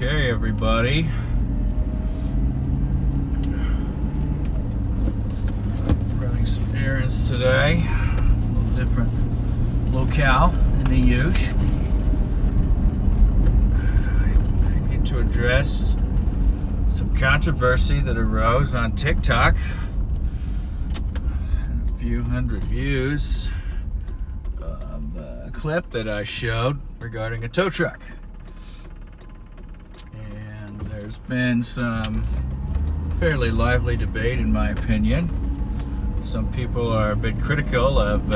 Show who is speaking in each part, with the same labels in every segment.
Speaker 1: Okay, everybody. Running some errands today. A little different locale than the usual. I need to address some controversy that arose on TikTok. And a few hundred views of a clip that I showed regarding a tow truck. There's been some fairly lively debate, in my opinion. Some people are a bit critical of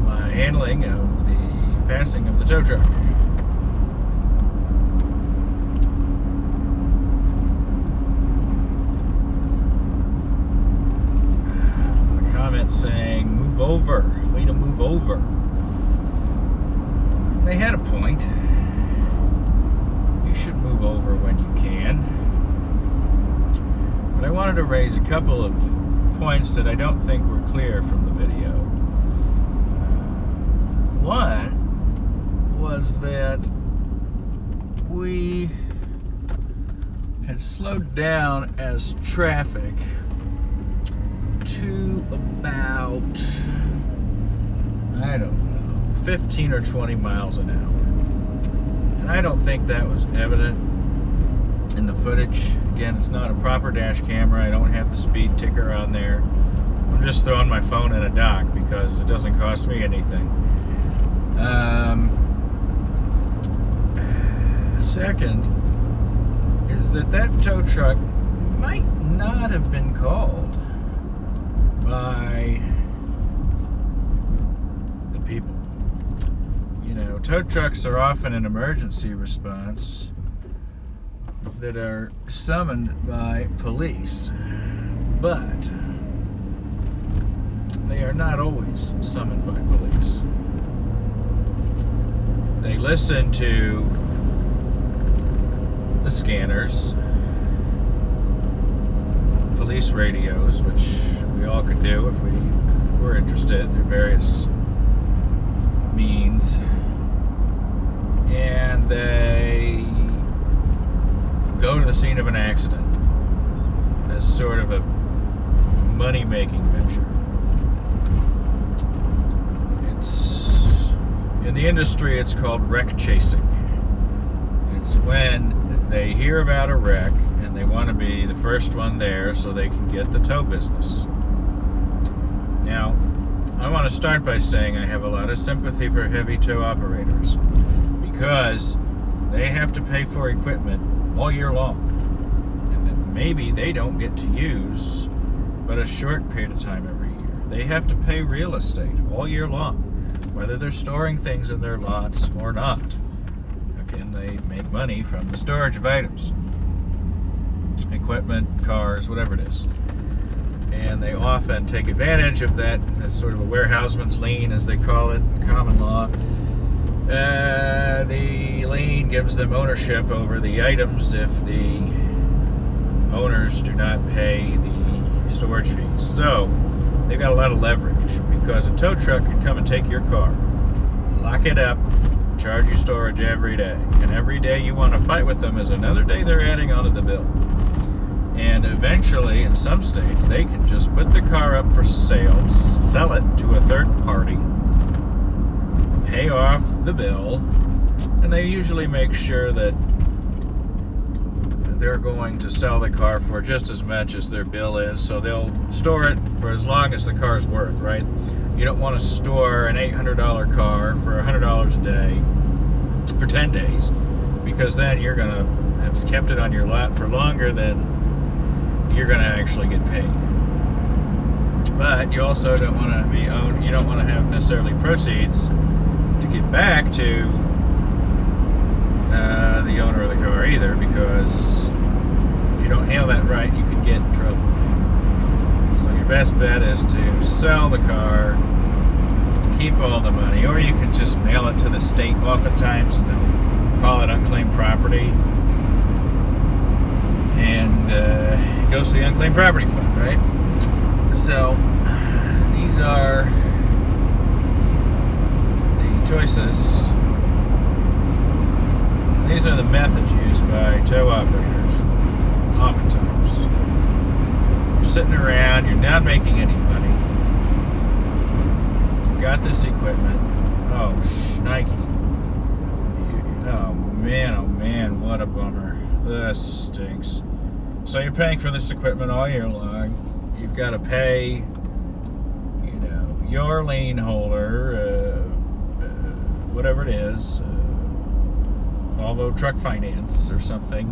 Speaker 1: my handling of the passing of the tow truck. Saying, move over, way to move over. They had a point. You should move over when you can. But I wanted to raise a couple of points that I don't think were clear from the video. One was that we had slowed down as traffic to about, I don't know, 15 or 20 miles an hour. And I don't think that was evident in the footage. Again, it's not a proper dash camera. I don't have the speed ticker on there. I'm just throwing my phone in a dock because it doesn't cost me anything. Second is that tow truck might not have been called by the people. You know, tow trucks are often an emergency response that are summoned by police, but they are not always summoned by police. They listen to the scanners, police radios, which we all could do if we were interested through various means, and they go to the scene of an accident as sort of a money-making venture. It's in the industry, it's called wreck chasing. It's when they hear about a wreck and they want to be the first one there so they can get the tow business. Now, I want to start by saying I have a lot of sympathy for heavy tow operators because they have to pay for equipment all year long, and that maybe they don't get to use but a short period of time every year. They have to pay real estate all year long, whether they're storing things in their lots or not. Again, they make money from the storage of items, equipment, cars, whatever it is. And they often take advantage of that as sort of a warehouseman's lien, as they call it in common law. The lien gives them ownership over the items if the owners do not pay the storage fees. So they've got a lot of leverage because a tow truck can come and take your car, lock it up, charge you storage every day. And every day you want to fight with them is another day they're adding onto the bill. And eventually, in some states, they can just put the car up for sale, sell it to a third party, pay off the bill, and they usually make sure that they're going to sell the car for just as much as their bill is, so they'll store it for as long as the car's worth, right? You don't want to store an $800 car for $100 a day for 10 days, because then you're going to have kept it on your lot for longer than you're going to actually get paid. But you also don't want to be owned, you don't want to have necessarily proceeds to get back to the owner of the car either, because if you don't handle that right, you could get in trouble. So your best bet is to sell the car, keep all the money, or you can just mail it to the state oftentimes and they'll call it unclaimed property, and it goes to the unclaimed property fund, right? So these are the choices. These are the methods used by tow operators. Oftentimes, you're sitting around, you're not making any money. You've got this equipment. Oh, shnikey. Oh man, what a bummer. This stinks. So you're paying for this equipment all year long. You've got to pay, your lien holder, whatever it is, Volvo Truck Finance or something.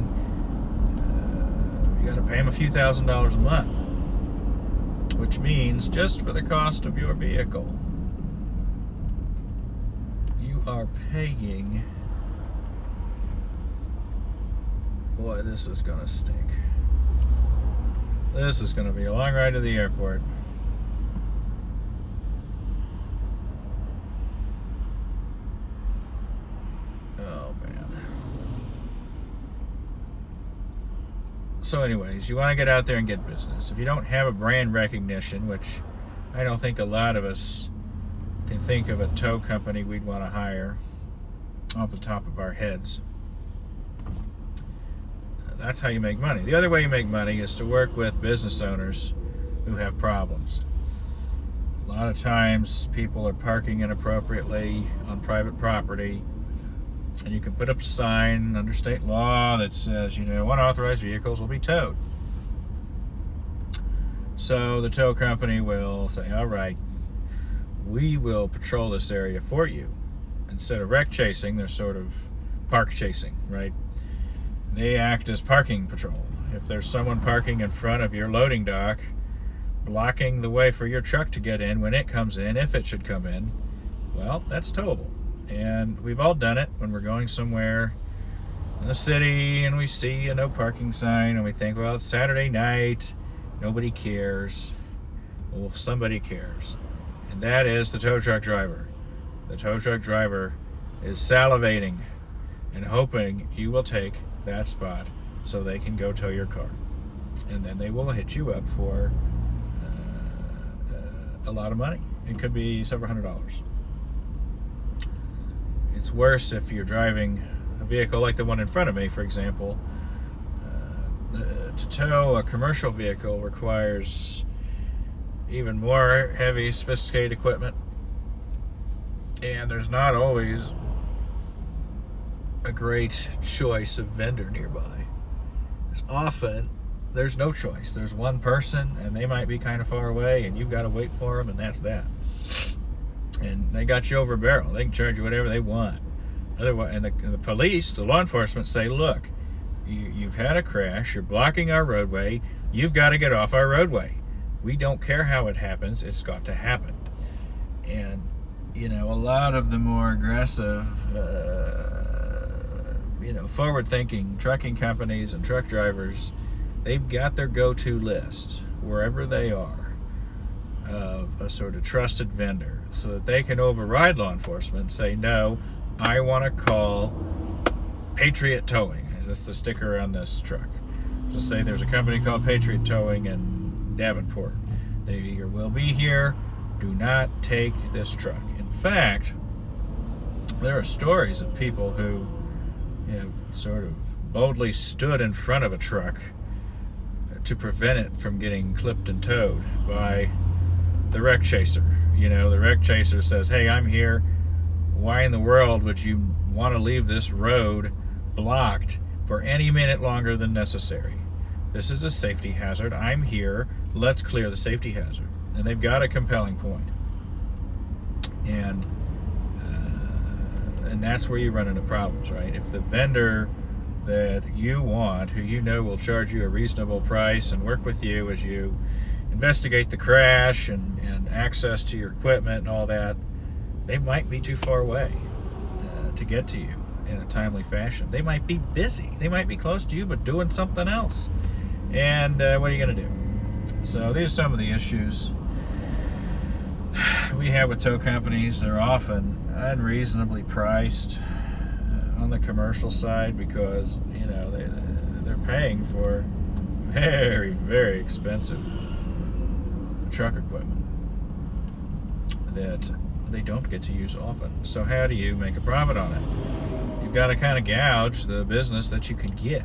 Speaker 1: You got to pay them a few $1,000s a month, which means just for the cost of your vehicle, you are paying. Boy, this is gonna stink. This is gonna be a long ride to the airport. Oh man. So anyways, you want to get out there and get business. If you don't have a brand recognition, which I don't think a lot of us can think of a tow company we'd want to hire off the top of our heads, that's how you make money. The other way you make money is to work with business owners who have problems. A lot of times people are parking inappropriately on private property, and you can put up a sign under state law that says, unauthorized vehicles will be towed. So the tow company will say, all right, we will patrol this area for you. Instead of wreck chasing, they're sort of park chasing, right? They act as parking patrol. If there's someone parking in front of your loading dock, blocking the way for your truck to get in when it comes in, if it should come in, well, that's towable. And we've all done it when we're going somewhere in the city and we see a no parking sign and we think, well, it's Saturday night, nobody cares. Well, somebody cares. And that is the tow truck driver. The tow truck driver is salivating and hoping you will take that spot so they can go tow your car. And then they will hit you up for a lot of money. It could be several $100s. It's worse if you're driving a vehicle like the one in front of me, for example. To tow a commercial vehicle requires even more heavy, sophisticated equipment. And there's not always a great choice of vendor nearby. There's no choice. There's one person and they might be kind of far away and you've got to wait for them, and that's that. And they got you over a barrel. They can charge you whatever they want. Otherwise, and the police, the law enforcement say, look, you've had a crash, you're blocking our roadway, you've got to get off our roadway. We don't care how it happens, it's got to happen. And a lot of the more aggressive forward-thinking trucking companies and truck drivers, they've got their go-to list wherever they are of a sort of trusted vendor, so that they can override law enforcement and say, no, I want to call Patriot Towing. That's the sticker on this truck. Just say there's a company called Patriot Towing in Davenport. They will be here. Do not take this truck. In fact, there are stories of people who have sort of boldly stood in front of a truck to prevent it from getting clipped and towed by the wreck chaser. The wreck chaser says, hey, I'm here. Why in the world would you want to leave this road blocked for any minute longer than necessary? This is a safety hazard. I'm here. Let's clear the safety hazard. And they've got a compelling point. And that's where you run into problems, right? If the vendor that you want, who will charge you a reasonable price and work with you as you investigate the crash and access to your equipment and all that, they might be too far away to get to you in a timely fashion. They might be busy. They might be close to you but doing something else. And what are you going to do? So these are some of the issues we have with tow companies. They're often unreasonably priced on the commercial side because they're paying for very, very expensive truck equipment. that they don't get to use often. So how do you make a profit on it? You've got to kind of gouge the business that you can get.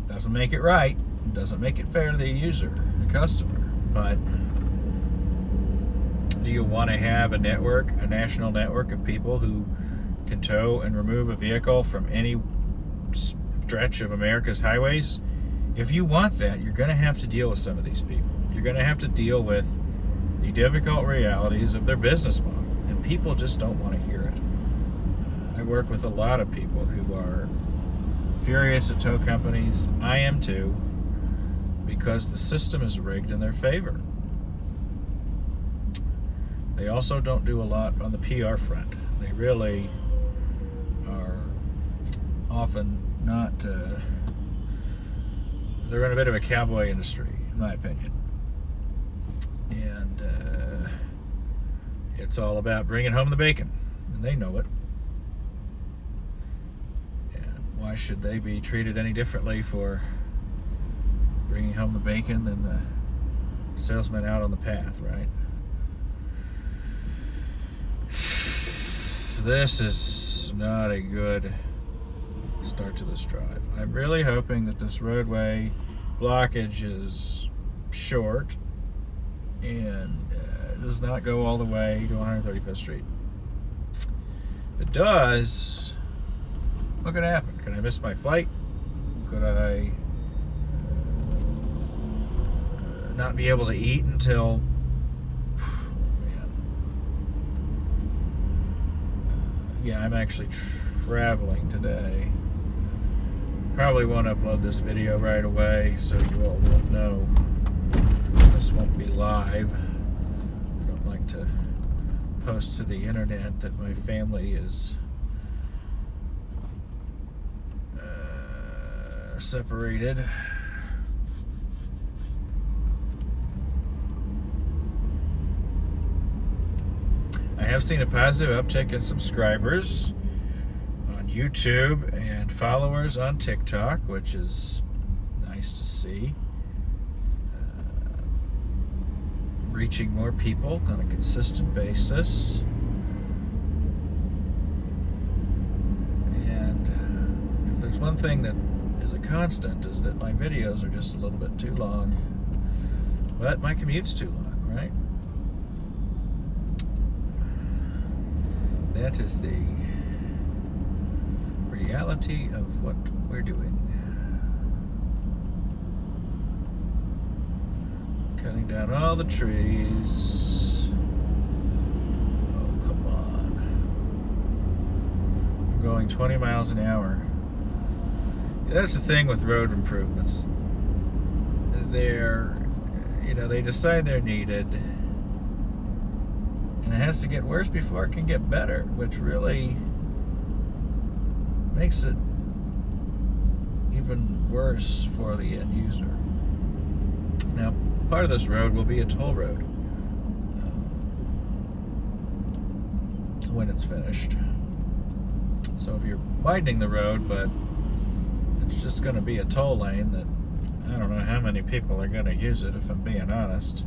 Speaker 1: Doesn't make it right. Doesn't make it fair to the user, the customer. But do you want to have a network, a national network of people who can tow and remove a vehicle from any stretch of America's highways? If you want that, you're going to have to deal with some of these people. You're going to have to deal with the difficult realities of their business model, and people just don't want to hear it. I work with a lot of people who are furious at tow companies. I am too, because the system is rigged in their favor. They also don't do a lot on the PR front. They really are often not, they're in a bit of a cowboy industry, in my opinion. And it's all about bringing home the bacon, and they know it. And why should they be treated any differently for bringing home the bacon than the salesman out on the path, right? This is not a good start to this drive. I'm really hoping that this roadway blockage is short and does not go all the way to 135th Street. If it does, what could happen? Could I miss my flight? Could I not be able to eat until yeah, I'm actually traveling today. Probably won't upload this video right away, so you all won't know. This won't be live. I don't like to post to the internet that my family is separated. I have seen a positive uptick in subscribers on YouTube and followers on TikTok, which is nice to see. Reaching more people on a consistent basis. And if there's one thing that is a constant, is that my videos are just a little bit too long. But my commute's too long, right? That is the reality of what we're doing. Cutting down all the trees. Oh, come on. I'm going 20 miles an hour. That's the thing with road improvements. They decide they're needed. And it has to get worse before it can get better, which really makes it even worse for the end user. Now, part of this road will be a toll road when it's finished. So if you're widening the road, but it's just going to be a toll lane that I don't know how many people are going to use it, if I'm being honest.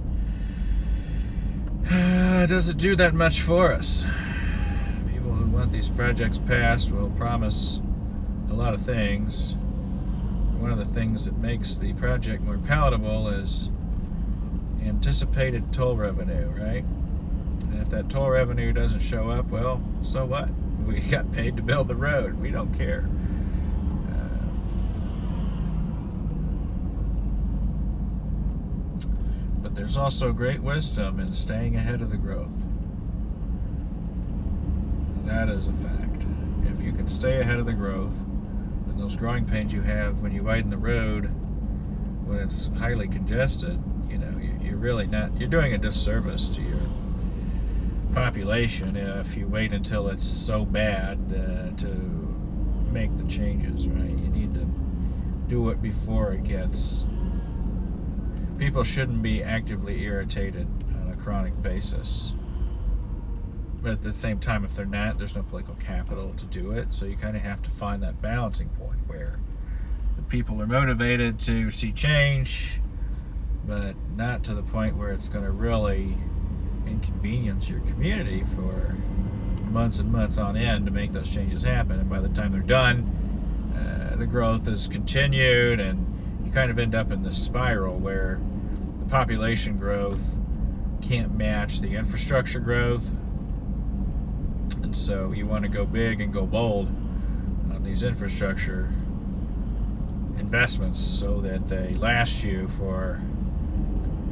Speaker 1: Does it do that much for us? People who want these projects passed will promise a lot of things. One of the things that makes the project more palatable is anticipated toll revenue, right? And if that toll revenue doesn't show up, well, so what? We got paid to build the road. We don't care. But there's also great wisdom in staying ahead of the growth. That is a fact. If you can stay ahead of the growth, then those growing pains you have when you widen the road, when it's highly congested, you're really not, you're doing a disservice to your population if you wait until it's so bad to make the changes, right? You need to do it before it gets. People shouldn't be actively irritated on a chronic basis. But at the same time, if they're not, there's no political capital to do it. So you kind of have to find that balancing point where the people are motivated to see change, but not to the point where it's going to really inconvenience your community for months and months on end to make those changes happen. And by the time they're done, the growth is continued, and you kind of end up in this spiral where the population growth can't match the infrastructure growth. And so you want to go big and go bold on these infrastructure investments so that they last you for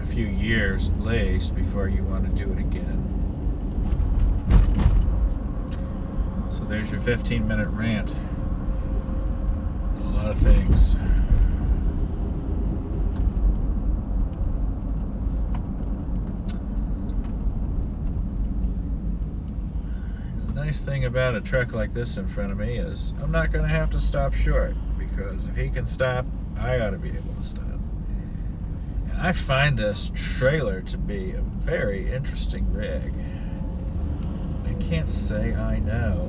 Speaker 1: a few years at least before you want to do it again. So there's your 15-minute rant on a lot of things. The nice thing about a truck like this in front of me is I'm not going to have to stop short, because if he can stop, I ought to be able to stop. And I find this trailer to be a very interesting rig. I can't say I know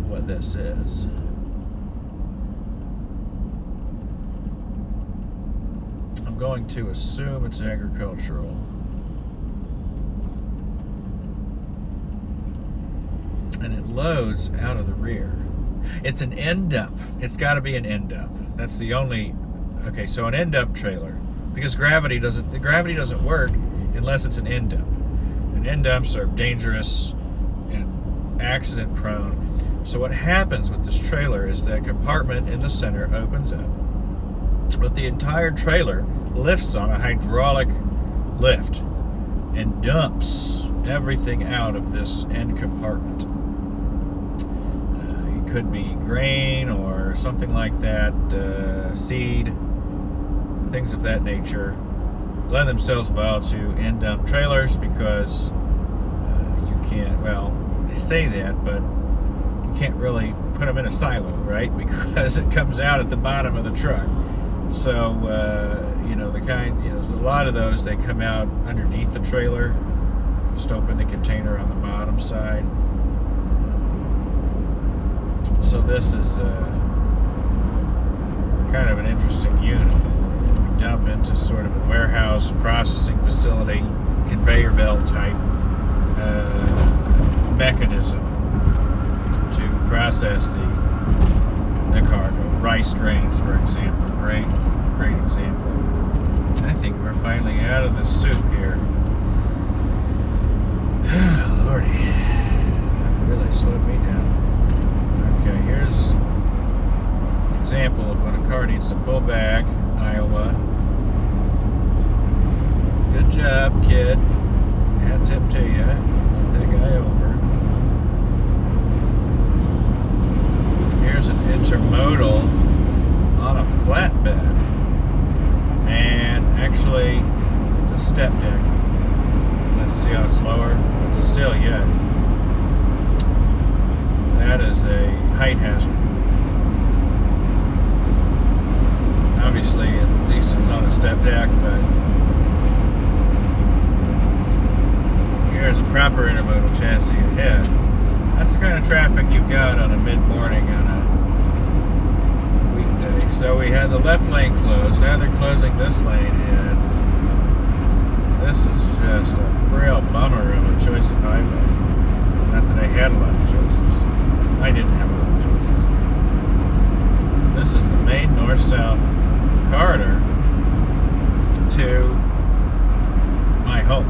Speaker 1: what this is. I'm going to assume it's agricultural. And it loads out of the rear. It's an end dump. It's got to be an end dump. That's the only. Okay, so an end dump trailer, because the gravity doesn't work unless it's an end dump. And end dumps are dangerous and accident prone. So what happens with this trailer is that compartment in the center opens up, but the entire trailer lifts on a hydraulic lift and dumps everything out of this end compartment. It could be grain or something like that, seed, things of that nature, lend themselves well to end dump trailers because you can't, well, they say that, but you can't really put them in a silo, right? Because it comes out at the bottom of the truck. So, a lot of those, they come out underneath the trailer. Just open the container on the bottom side. So this is kind of an interesting unit. We dump into sort of a warehouse processing facility, conveyor belt type mechanism to process the cargo. Rice grains, for example, great example. I think we're finally out of the soup here. Lordy, that really slowed me down. Okay, here's an example of when a car needs to pull back. Iowa. Good job, kid. Hat tip to you. Let that guy over. Here's an intermodal on a flatbed. And actually, it's a step deck. Let's see how it's lower. But still, yet. That is a height hazard. Obviously, at least it's on a step deck, but here's a proper intermodal chassis ahead. That's the kind of traffic you've got on a mid-morning on a weekday. So we had the left lane closed. Now they're closing this lane, and this is just a real bummer of a choice of highway. Not that I had a lot of choices. I didn't have a lot of choices. This is the main north-south corridor to my home.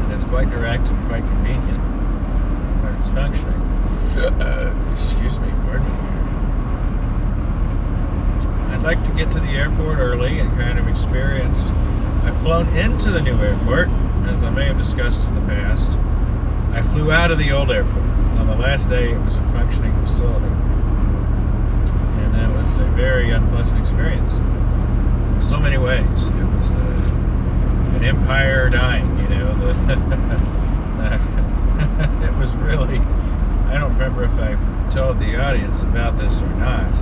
Speaker 1: And it's quite direct and quite convenient where it's functioning. Excuse me, pardon me. I'd like to get to the airport early and kind of experience. I've flown into the new airport, as I may have discussed in the past. I flew out of the old airport. On the last day, it was a functioning facility. And that was a very unpleasant experience in so many ways. It was an empire dying, you know. It was really, I don't remember if I've told the audience about this or not,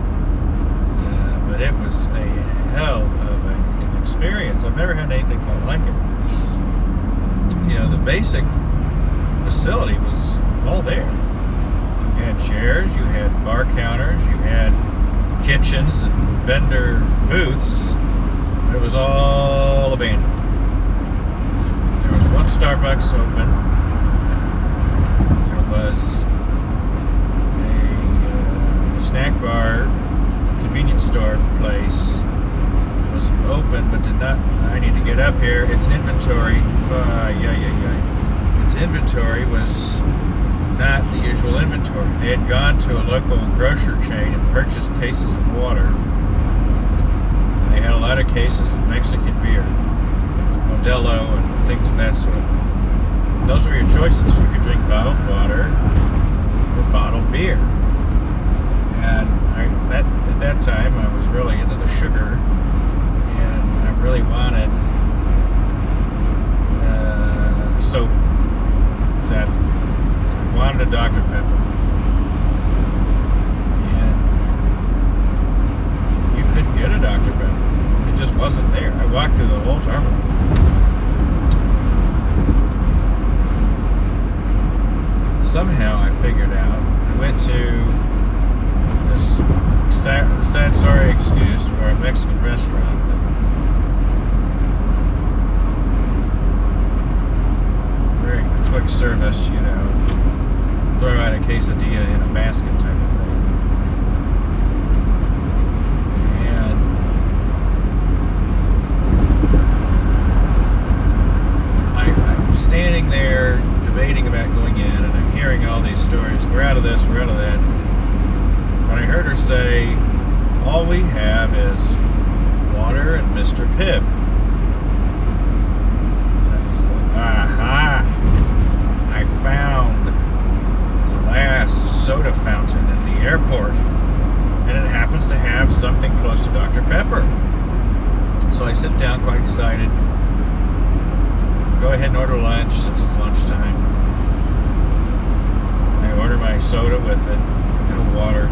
Speaker 1: but it was a hell of an experience. I've never had anything quite like it. You know, the basic facility was all there. You had chairs, you had bar counters, you had kitchens and vendor booths, but it was all abandoned. There Starbucks open. There was a snack bar, convenience store place was open, but did not. I need to get up here. Its inventory, its inventory was not the usual inventory. They had gone to a local grocery chain and purchased cases of water. And they had a lot of cases of Mexican beer, Modelo, and things of that sort. And those were your choices. You could drink bottled water or bottled beer. And at that time, I was really into the sugar, and I really wanted soda. Sadly, I wanted a Dr. Pepper, and you couldn't get a Dr. Pepper. It just wasn't there. I walked through the whole terminal. Somehow I figured out. I went to this sad sorry excuse for a Mexican restaurant. Very quick service, you know, throw out a quesadilla in a basket type of thing. And I'm standing there debating about going in, and I'm hearing all these stories. We're out of this, we're out of that. But I heard her say, all we have is water and Mr. Pibb. And I said, aha! I found the last soda fountain in the airport, and it happens to have something close to Dr. Pepper. So I sit down quite excited. Go ahead and order lunch since it's lunchtime. I order my soda with it and a water.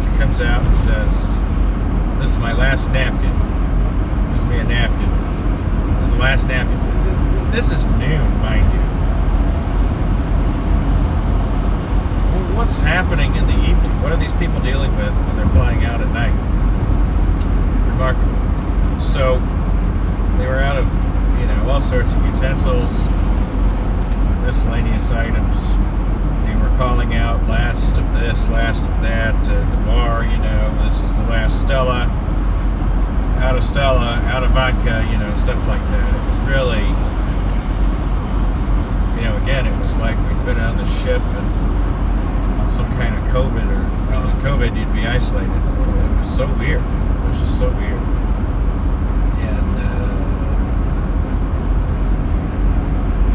Speaker 1: She comes out and says, "This is my last napkin." Gives me a napkin. This is the last napkin. This is noon, mind you. What's happening in the evening? What are these people dealing with when they're flying out at night? Remarkable. So they were out of, you know, all sorts of utensils, miscellaneous items. They were calling out last of this, last of that, the bar, you know, this is the last Stella, out of vodka, you know, stuff like that. It was really, you know, again, it was like we'd been on the ship and on some kind of COVID, or, well, in COVID you'd be isolated. It was so weird. It was just so weird. And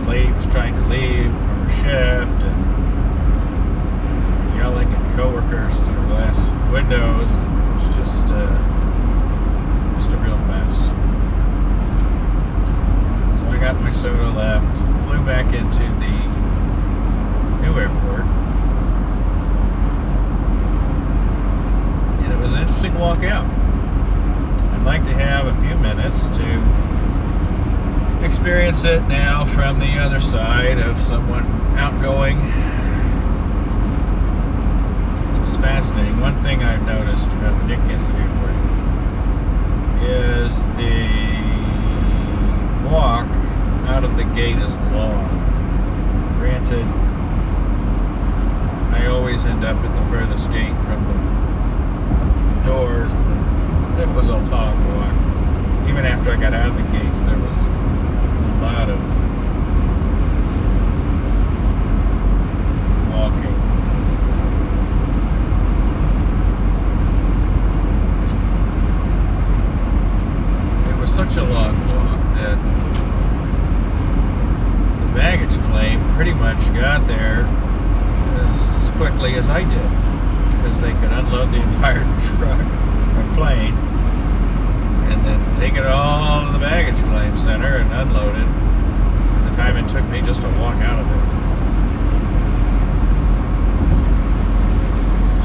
Speaker 1: the lady was trying to leave from her shift and yelling at coworkers through the glass windows, and it was just a real mess. So I got my soda left, flew back into the new airport, and it was an interesting walk out. I'd like to have a few minutes to experience it now from the other side of someone outgoing. It's fascinating. One thing I've noticed about the Nick Kinsey Airport is the walk out of the gate is long. Granted, I always end up at the furthest gate from the doors, but it was a long walk. Even after I got out of the gates, there was a lot of walking. It was such a long walk that the baggage claim pretty much got there as quickly as I did, because they could unload the entire truck or plane and then take it all to the baggage claim center and unload it in the time it took me just to walk out of there.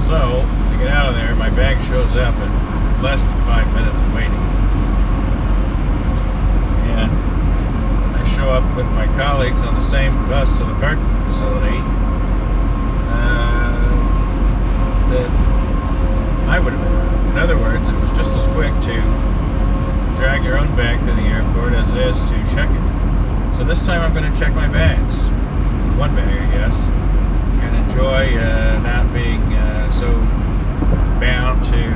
Speaker 1: So, to get out of there, my bag shows up in less than 5 minutes of waiting. And I show up with my colleagues on the same bus to the parking facility that I would have been on. In other words, it was just as quick to drag your own bag through the airport as it is to check it. So this time I'm going to check my bags. One bag, I guess. And enjoy not being so bound to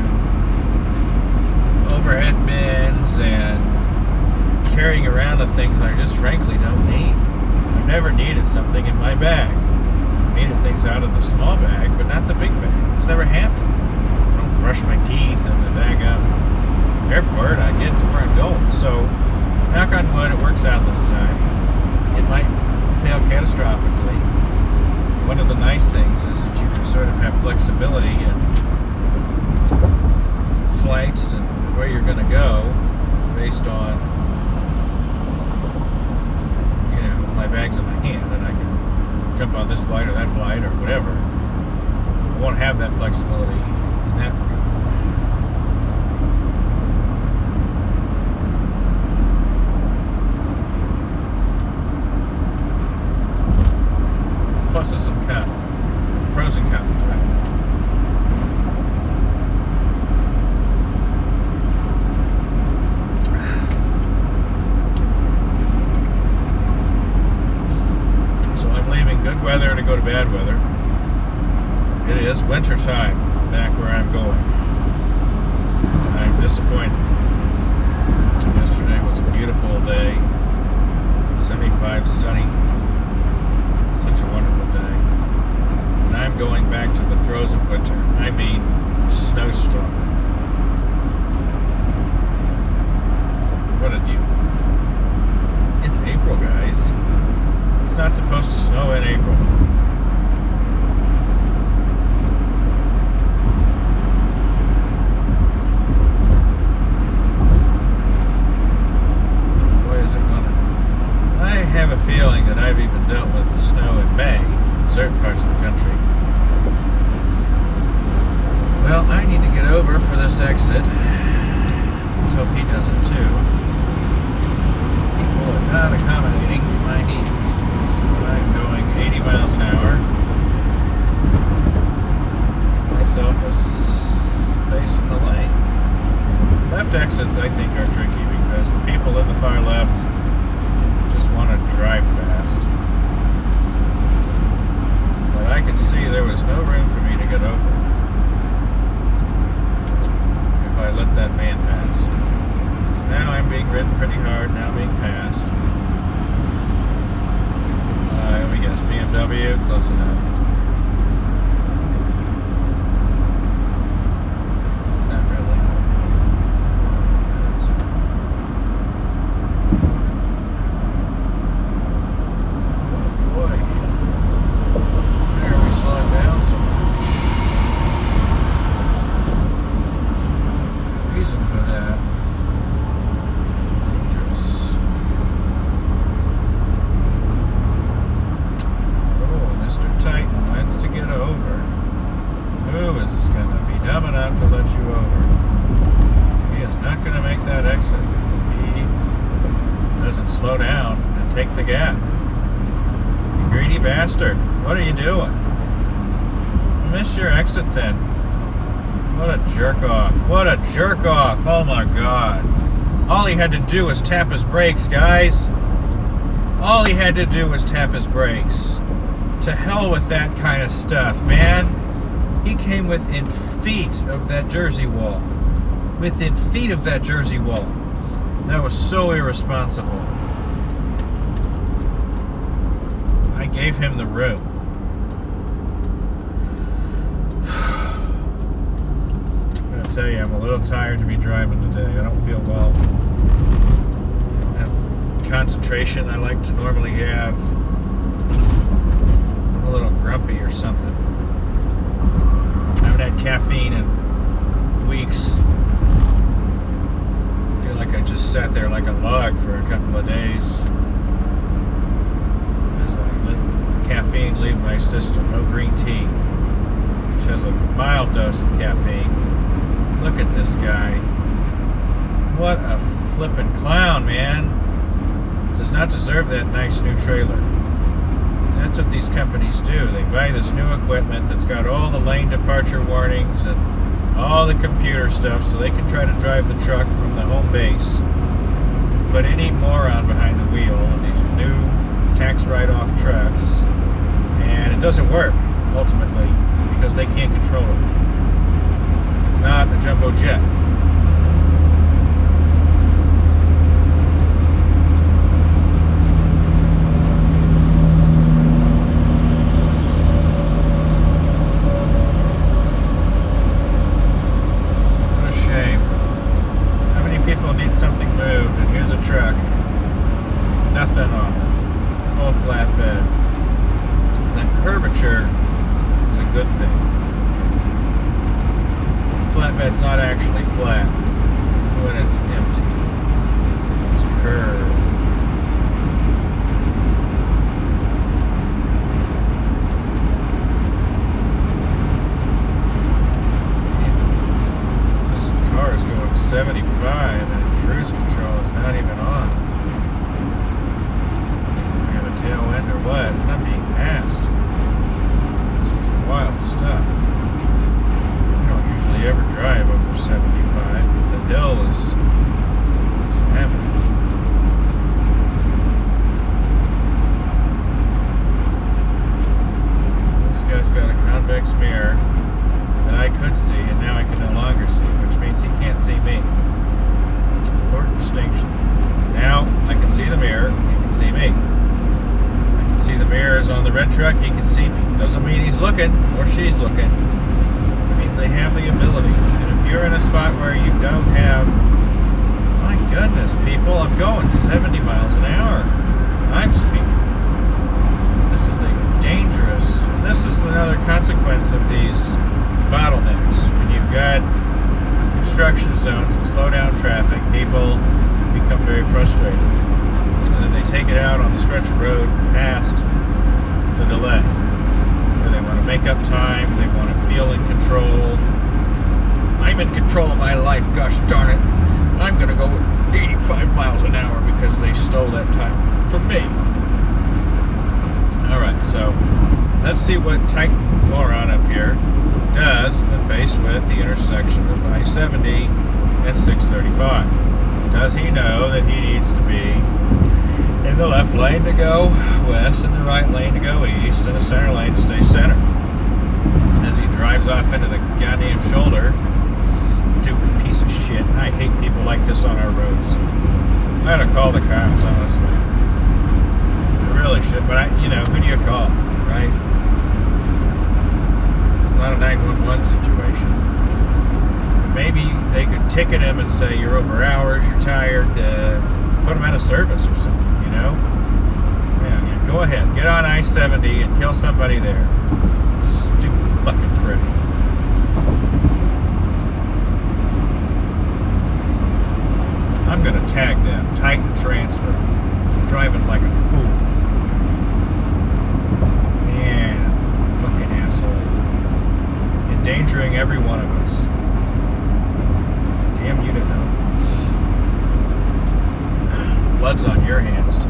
Speaker 1: overhead bins and carrying around the things I just frankly don't need. I've never needed something in my bag. I needed things out of the small bag, but not the big bag. It's never happened. I don't brush my teeth in the daggum airport. I get to where I'm going. So, knock on wood, it works out this time. It might fail catastrophically. One of the nice things is that you can sort of have flexibility in flights and where you're going to go based on, my bags in my hand, and I can jump on this flight or that flight or whatever. I won't have that flexibility in that regard. Pluses and cons. Pros and cons, right? Good weather to go to bad weather. It is winter time back where I'm going. I'm disappointed. Yesterday was a beautiful day. 75 sunny. Such a wonderful day. And I'm going back to the throes of winter. I mean, snowstorm. What a deal. It's April, guys. It's not supposed to snow in April. Boy, is it gonna. I have a feeling that I've even dealt with snow in May in certain parts of the country. Well, I need to get over for this exit. Let's hope he doesn't too. People are not accommodating my needs. I'm going 80 miles an hour. Give myself a space in the lane. Left exits, I think, are tricky because the people in the far left just want to drive fast. But I could see there was no room for me to get over if I let that man pass. So now I'm being ridden pretty hard, now being passed. Let me guess, BMW, close enough. Not really. Oh boy. Why are we slowing down so much? No reason for that. Dangerous. Mr. Titan wants to get over. Who is going to be dumb enough to let you over? He is not going to make that exit if he doesn't slow down and take the gap. You greedy bastard. What are you doing? You missed your exit then. What a jerk off. What a jerk off. Oh my God. All he had to do was tap his brakes, guys. All he had to do was tap his brakes. To hell with that kind of stuff, man. He came within feet of that Jersey wall. Within feet of that Jersey wall. That was so irresponsible. I gave him the room. I'm going to tell you, I'm a little tired to be driving today. I don't feel well. I don't have the concentration I like to normally have. A little grumpy or something. I haven't had caffeine in weeks. I feel like I just sat there like a log for a couple of days as I let the caffeine leave my system. No green tea, which has a mild dose of caffeine. Look at this guy. What a flippin' clown, man. Does not deserve that nice new trailer. That's what these companies do. They buy this new equipment that's got all the lane departure warnings and all the computer stuff so they can try to drive the truck from the home base and put any moron behind the wheel of these new tax write-off trucks, and it doesn't work ultimately because they can't control it. It's not a jumbo jet. Something moved, and here's a truck, nothing on it, full flatbed. And that curvature is a good thing. The flatbed's not actually flat when it's empty, it's curved. This car is going 75 and cruise control is not even on. We have a tail end or what? And I'm being passed. This is wild stuff. I don't usually ever drive over 75, but the hill is happening. So this guy's got a convex mirror that I could see, and now I can no longer see, which means he can't see me. Important distinction. Now I can see the mirror, he can see me. I can see the mirrors on the red truck, he can see me. Doesn't mean he's looking or she's looking. It means they have the ability. And if you're in a spot where you don't have, my goodness, people, I'm going 70 miles an hour. I'm speeding. This is a dangerous, and this is another consequence of these bottlenecks. When you've got construction zones and slow down traffic, people become very frustrated. And then they take it out on the stretch of road past the delay, where they want to make up time, they want to feel in control. I'm in control of my life, gosh darn it. I'm going to go 85 miles an hour because they stole that time from me. Alright, so let's see what Titan moron up here does when faced with the intersection of I-70 and 635. Does he know that he needs to be in the left lane to go west and the right lane to go east and the center lane to stay center? As he drives off into the goddamn shoulder, stupid piece of shit. I hate people like this on our roads. I ought to call the cops, honestly. I really should, but who do you call, right? Not a 911 situation. But maybe they could ticket him and say you're over hours, you're tired, put him out of service or something, Yeah, go ahead. Get on I-70 and kill somebody there. Stupid fucking prick. I'm gonna tag them. Titan transfer. Driving like a fool. Man, fucking asshole. Endangering every one of us. Damn you to hell. Blood's on your hands.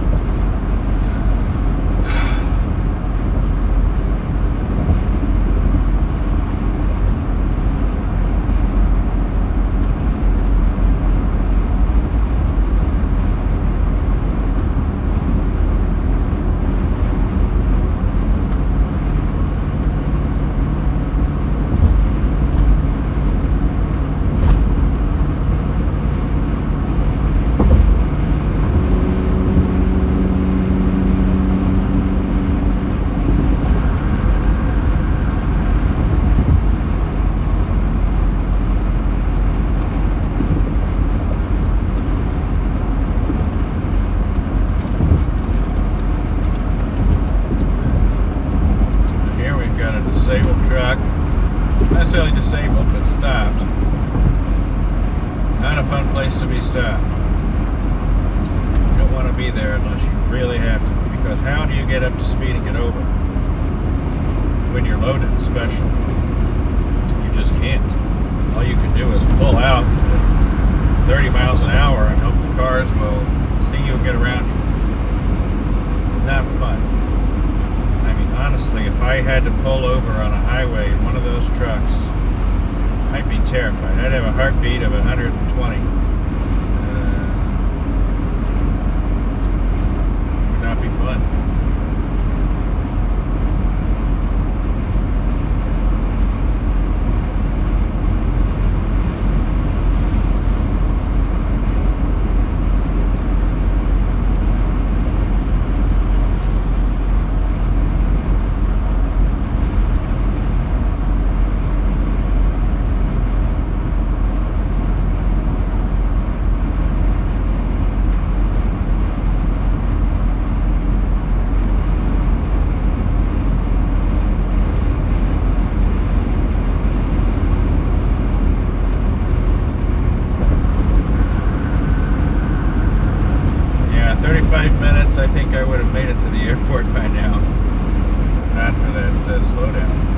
Speaker 1: Disabled truck, not necessarily disabled, but stopped. Not a fun place to be stopped. You don't want to be there unless you really have to, because how do you get up to speed and get over? When you're loaded, especially. You just can't. All you can do is pull out at 30 miles an hour and hope the cars will see you and get around you. Not fun. Honestly, if I had to pull over on a highway in one of those trucks, I'd be terrified. I'd have a heartbeat of 120. 5 minutes, I think I would have made it to the airport by now, if not for that slowdown.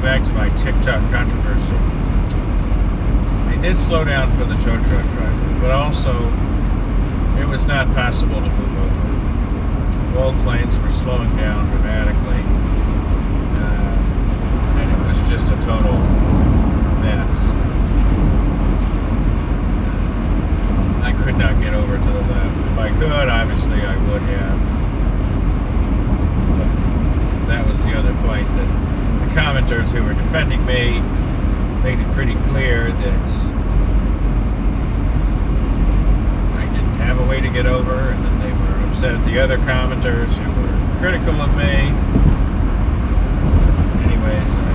Speaker 1: Back to my TikTok controversy. I did slow down for the tow truck driver, but also it was not possible to move over. Both lanes were slowing down dramatically, and it was just a total mess. I could not get over to the left. If I could, obviously I would have. But that was the other point, that commenters who were defending me made it pretty clear that I didn't have a way to get over, and that they were upset at the other commenters who were critical of me. Anyways, I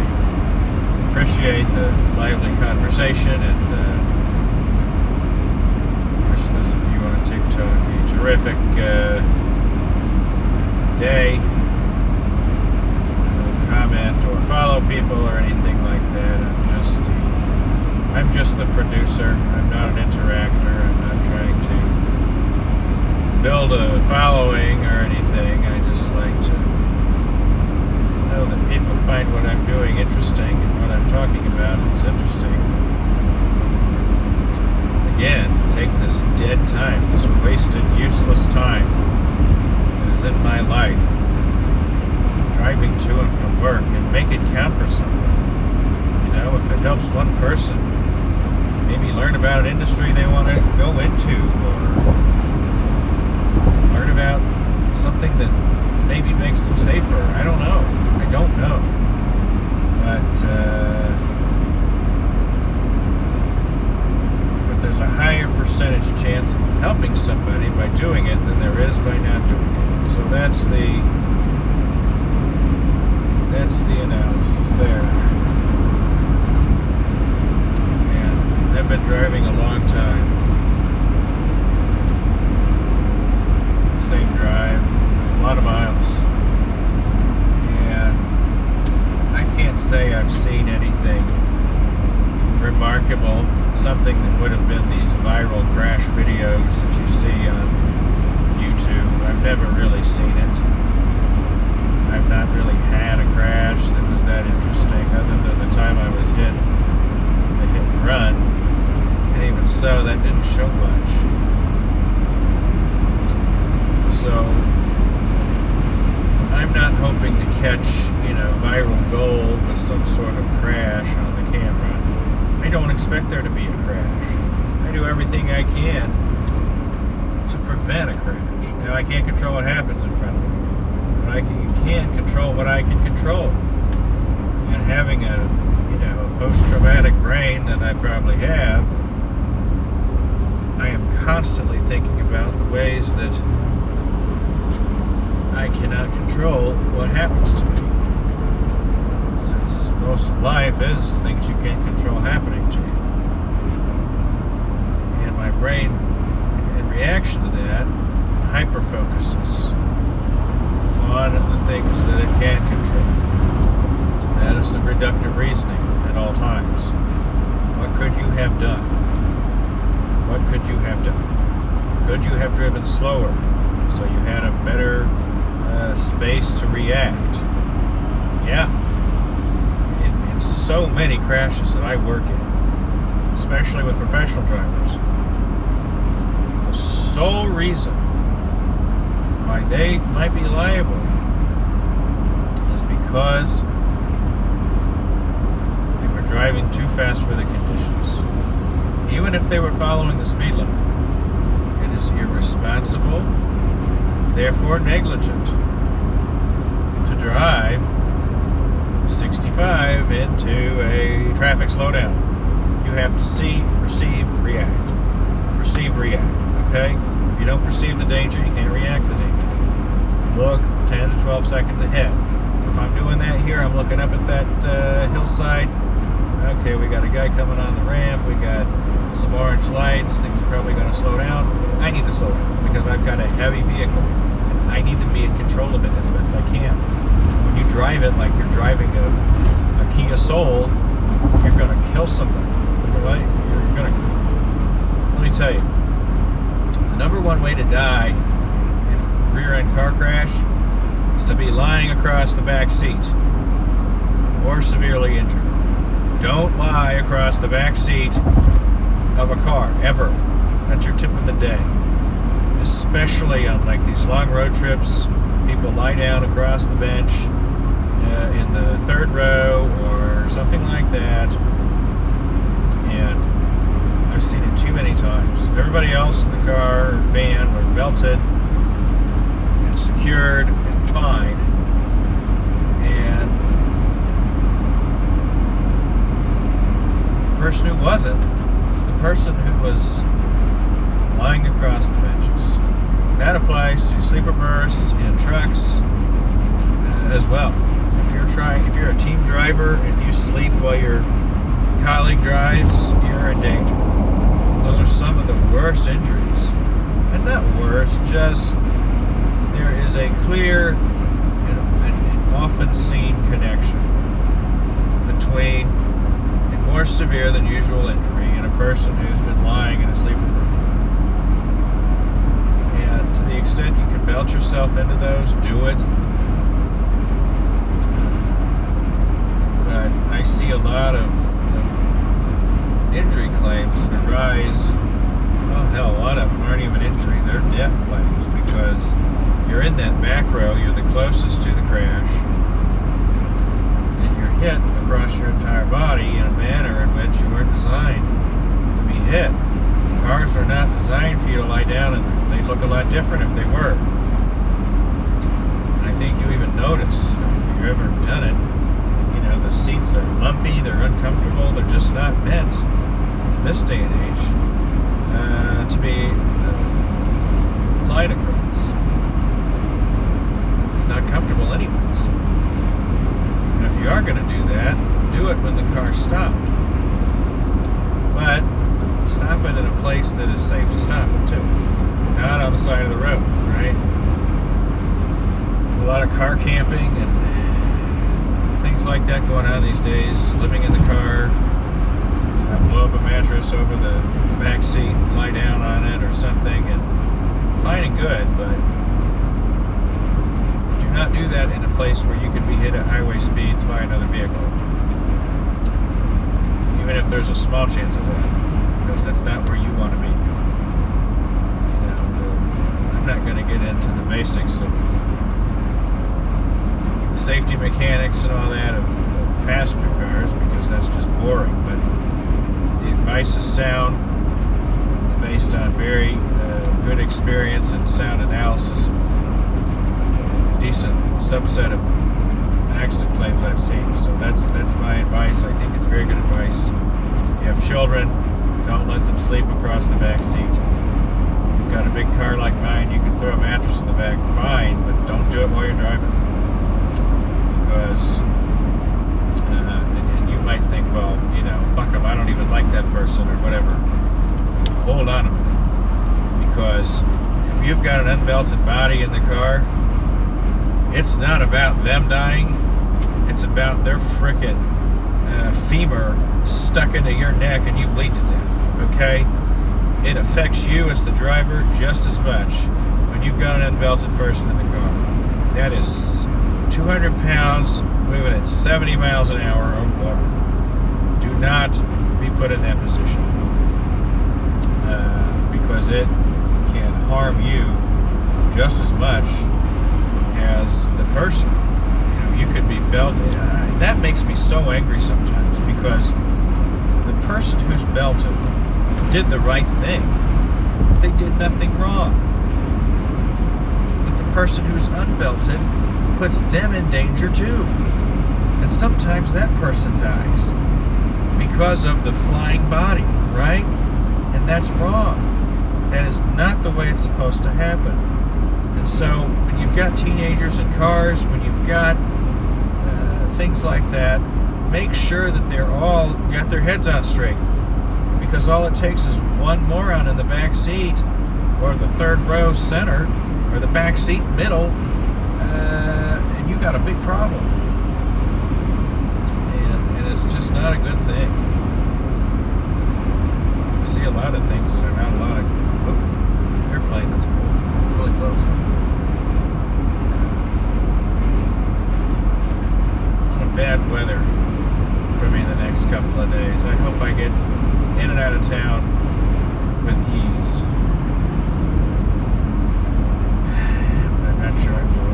Speaker 1: appreciate the lively conversation, and wish those of you on TikTok a terrific day. Comment or follow people or anything like that. I'm just the producer. I'm not an interactor. I'm not trying to build a following or anything. I just like to know that people find what I'm doing interesting, and what I'm talking about is interesting. Again, take this dead time, this wasted, useless time that is in my life, driving to and from work, and make it count for something. You know, if it helps one person maybe learn about an industry they want to go into, or learn about something that maybe makes them safer. I don't know. But there's a higher percentage chance of helping somebody by doing it than there is by not doing it. So that's the analysis there. And I've been driving a long time. Same drive, a lot of miles. And I can't say I've seen anything remarkable, something that would have been these viral crash videos that you see on YouTube. I've never really seen it. I've not really had a crash that was that interesting, other than the time I was hit in the hit and run. And even so, that didn't show much. So I'm not hoping to catch, viral gold with some sort of crash on the camera. I don't expect there to be a crash. I do everything I can to prevent a crash. Now, I can't control what happens in front of me, but I can control what I can control. And having a post-traumatic brain that I probably have, I am constantly thinking about the ways that I cannot control what happens to me. Since most of life is things you can't control happening to you. And my brain, in reaction to that, hyper-focuses on the things that it can control. That is the reductive reasoning at all times. What could you have done? What could you have done? Could you have driven slower so you had a better space to react? Yeah. In so many crashes that I work in, especially with professional drivers, the sole reason why they might be liable is because they were driving too fast for the conditions. Even if they were following the speed limit, it is irresponsible, therefore negligent, to drive 65 into a traffic slowdown. You have to see, perceive, react. Perceive, react, okay? If you don't perceive the danger, you can't react to the danger. Look 10 to 12 seconds ahead. So if I'm doing that here, I'm looking up at that hillside. Okay, we got a guy coming on the ramp. We got some orange lights. Things are probably going to slow down. I need to slow down because I've got a heavy vehicle. And I need to be in control of it as best I can. When you drive it like you're driving a Kia Soul, you're going to kill somebody. Right? You're going to... Let me tell you. The number one way to die in a rear-end car crash is to be lying across the back seat or severely injured. Don't lie across the back seat of a car, ever. That's your tip of the day. Especially on like these long road trips, people lie down across the bench in the third row or something like that. And I've seen it too many times. Everybody else in the car, van, were belted and secured and fine. And the person who wasn't was the person who was lying across the benches. That applies to sleeper berths in trucks as well. If you're a team driver and you sleep while your colleague drives, you're in danger. Those are some of the worst injuries. And not worse, just there is a clear and often seen connection between a more severe than usual injury and a person who's been lying in a sleeper berth. And to the extent you can belt yourself into those, do it. But I see a lot of injury claims that arise. Well, hell, a lot of them aren't even injury, they're death claims, because you're in that back row, you're the closest to the crash, and you're hit across your entire body in a manner in which you weren't designed to be hit. Cars are not designed for you to lie down, and they'd look a lot different if they were. And I think you even notice, if you've ever done it, the seats are lumpy, they're uncomfortable, they're just not meant in this day and age to be lied across. It's not comfortable anyways. And if you are going to do that, do it when the car's stopped. But stop it in a place that is safe to stop it too. Not on the side of the road, right? There's a lot of car camping and things like that going on these days. Living in the car, blow up a mattress over the back seat, lie down on it or something, and fine and good, but do not do that in a place where you can be hit at highway speeds by another vehicle. Even if there's a small chance of that, because that's not where you want to be. I'm not going to get into the basics of safety mechanics and all that of passenger cars, because that's just boring, but the advice is sound. It's based on very good experience and sound analysis of a decent subset of accident claims I've seen. So that's my advice. I think it's very good advice. If you have children, don't let them sleep across the back seat. you've got a big car like mine, you can throw a mattress in the back, fine, but don't do it while you're driving. Because, and you might think, well, you know, fuck them, I don't even like that person or whatever. Hold on a minute. Because if you've got an unbelted body in the car, it's not about them dying, it's about their frickin' femur stuck into your neck and you bleed to death, okay? It affects you as the driver just as much when you've got an unbelted person in the car. That is 200 pounds moving at 70 miles an hour or more. Do not be put in that position because it can harm you just as much as the person. You know, you could be belted. That makes me so angry sometimes because the person who's belted did the right thing. They did nothing wrong. But the person who's unbelted puts them in danger too. And sometimes that person dies because of the flying body, right? And that's wrong. That is not the way it's supposed to happen. And so when you've got teenagers in cars, when you've got things like that, make sure that they're all got their heads on straight. Because all it takes is one moron in the back seat, or the third row center, or the back seat middle, and you got a big problem. And it's just not a good thing. I see a lot of things that are not a lot of... Oh, airplane, that's cool. Really close. A lot of bad weather for me in the next couple of days. I hope I get in and out of town with ease. But I'm not sure I will.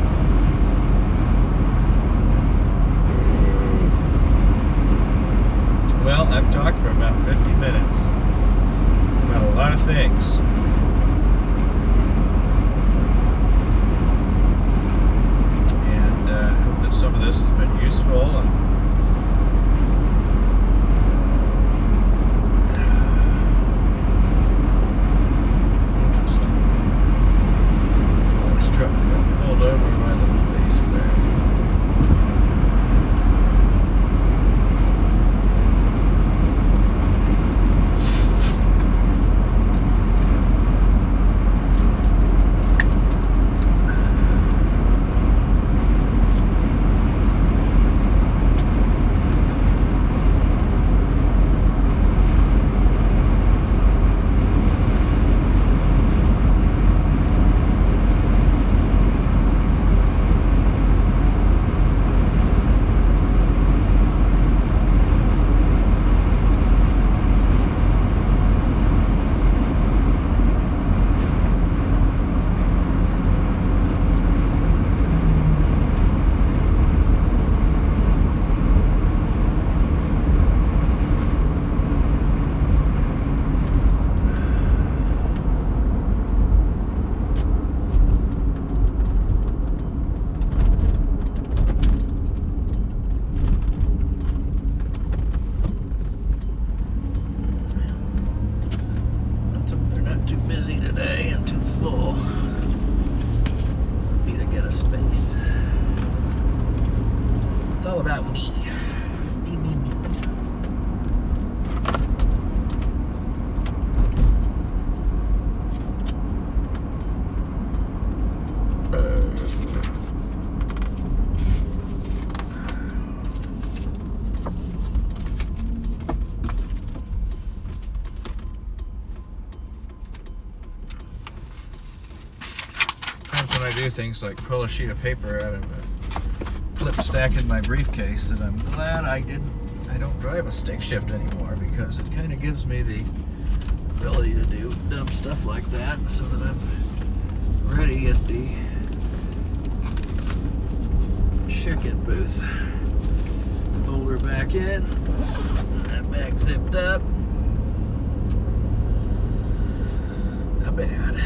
Speaker 1: Well, I've talked for about 50 minutes about a lot of things. And I hope that some of this has been useful and when I do things like pull a sheet of paper out of a clip stack in my briefcase, that I'm glad I don't drive a stick shift anymore, because it kind of gives me the ability to do dumb stuff like that so that I'm ready at the chicken booth. Folder back in, that bag zipped up. Not bad.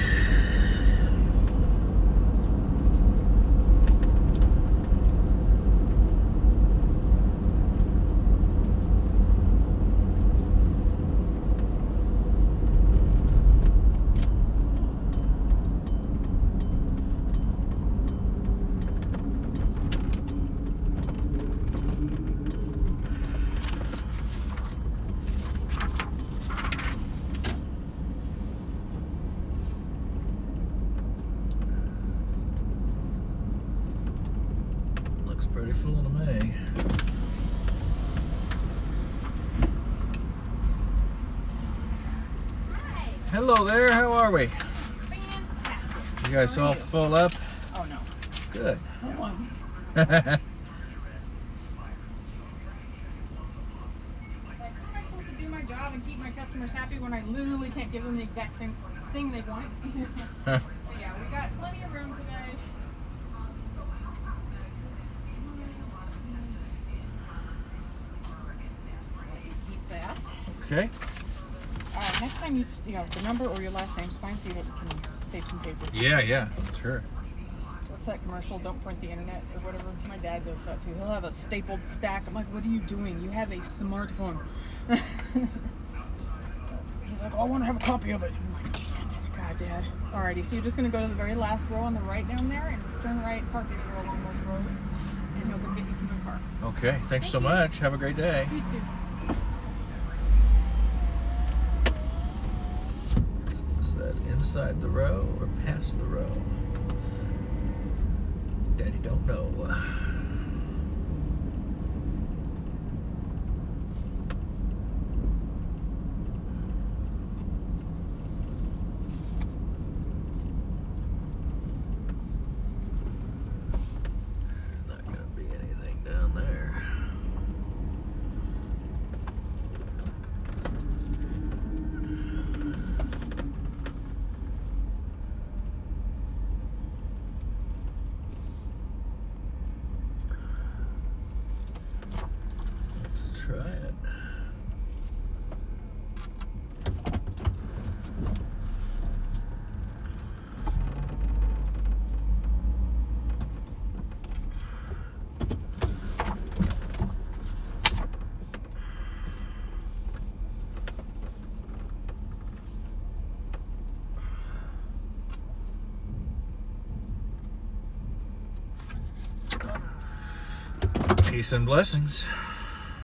Speaker 1: pretty full to me.
Speaker 2: Hi.
Speaker 1: Hello there, how are we?
Speaker 2: Fantastic.
Speaker 1: You guys
Speaker 2: How are
Speaker 1: all
Speaker 2: you?
Speaker 1: full up?
Speaker 2: Oh no.
Speaker 1: Good.
Speaker 2: Not once.
Speaker 1: Well,
Speaker 2: Like, how am I supposed to do my job and keep my customers happy when I literally can't give them the exact same thing they want? But yeah, we got plenty of room today. Let you keep that.
Speaker 1: okay.
Speaker 2: Next time you just, the number or your last name's fine so you can save some paper.
Speaker 1: Yeah, sure.
Speaker 2: What's that commercial? Don't print the internet or whatever. My dad does that too. He'll have a stapled stack. I'm like, what are you doing? You have a smartphone. He's like, oh, I want to have a copy of it. I'm like, shit. God, Dad. Alrighty, so you're just going to go to the very last row on the right down there and just turn right, park it along those rows, and he'll come get you from the car.
Speaker 1: Okay, thanks so much. Have a great day.
Speaker 2: You too.
Speaker 1: Is that inside the row or past the row? Daddy don't know. Not gonna be anything down there. Let's try it. Peace and blessings.